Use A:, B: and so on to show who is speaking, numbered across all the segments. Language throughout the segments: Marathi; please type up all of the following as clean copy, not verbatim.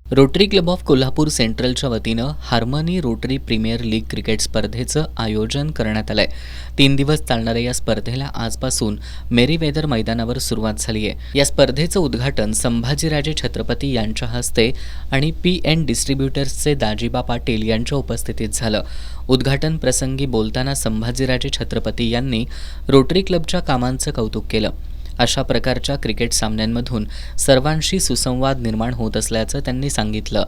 A: रोटरी क्लब ऑफ कोल्हापूर सेंट्रलच्या वतीनं Harmony Rotary Premier League cricket स्पर्धेचं आयोजन करण्यात आलंय। 3 दिवस चालणाऱ्या या स्पर्धेला आजपासून मेरीवेदर मैदानावर सुरुवात झाली आहे। या स्पर्धेचं उद्घाटन संभाजीराजे छत्रपती यांच्या हस्ते आणि PN डिस्ट्रीब्युटर्सचे दाजीबा पाटील यांच्या उपस्थितीत झालं। उद्घाटन प्रसंगी बोलताना संभाजीराजे छत्रपती यांनी रोटरी क्लबच्या कामांचं कौतुक केलं। अशा प्रकारच्या क्रिकेट सामन्यांमधून सर्वांशी सुसंवाद निर्माण होत असल्याचं त्यांनी सांगितलं।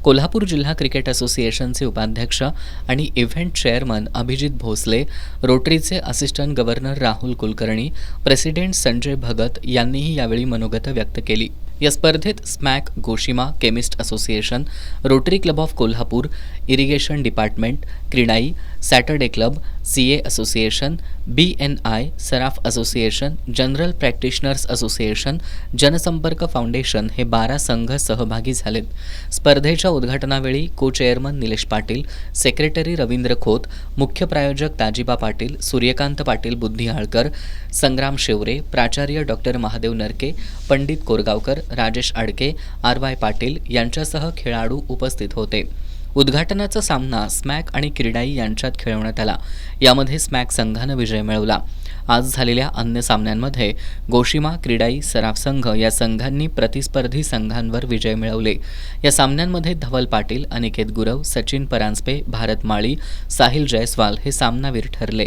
A: कोल्हापूर जिल्हा क्रिकेट असोसिएशनचे उपाध्यक्ष आणि इव्हेंट चेअरमन अभिजित भोसले, रोटरीचे assistant governor Rahul Kulkarni, president Sanjay Bhagat यांनीही यावेळी मनोगत व्यक्त केली। या स्पर्धेत SMAC, Goshima chemist association, rotary club of Kolhapur, irrigation department, CREDAI, Saturday club, CA association, BNI, सराफ असोसिएशन, जनरल प्रॅक्टिशनर्स असोसिएशन, जनसंपर्क फाउंडेशन हे 12 संघ सहभागी झालेत। स्पर्धेच्या उद्घाटनावेळी को-चेअरमन निलेश पाटील, सेक्रेटरी रवींद्र खोत, मुख्य प्रायोजक दाजीबा पाटील, सूर्यकांत पाटील बुद्धिहाळकर, संग्राम शेवरे, प्राचार्य डॉक्टर महादेव नरके, पंडित कोरगावकर, राजेश आडके, RY पाटील यांच्यासह खेळाडू उपस्थित होते। उद्घाटनाचा सामना स्मॅक आणि क्रीडाई यांच्यात खेळवण्यात आला। यामध्ये स्मॅक संघानं विजय मिळवला। आज झालेल्या अन्य सामन्यांमध्ये गोशिमा, क्रीडाई, सराफ संघ या संघांनी प्रतिस्पर्धी संघांवर विजय मिळवले। या सामन्यांमध्ये धवल पाटील, अनिकेत गुरव, सचिन परांजपे, भारत माळी, साहिल जयस्वाल हे सामनावीर ठरले।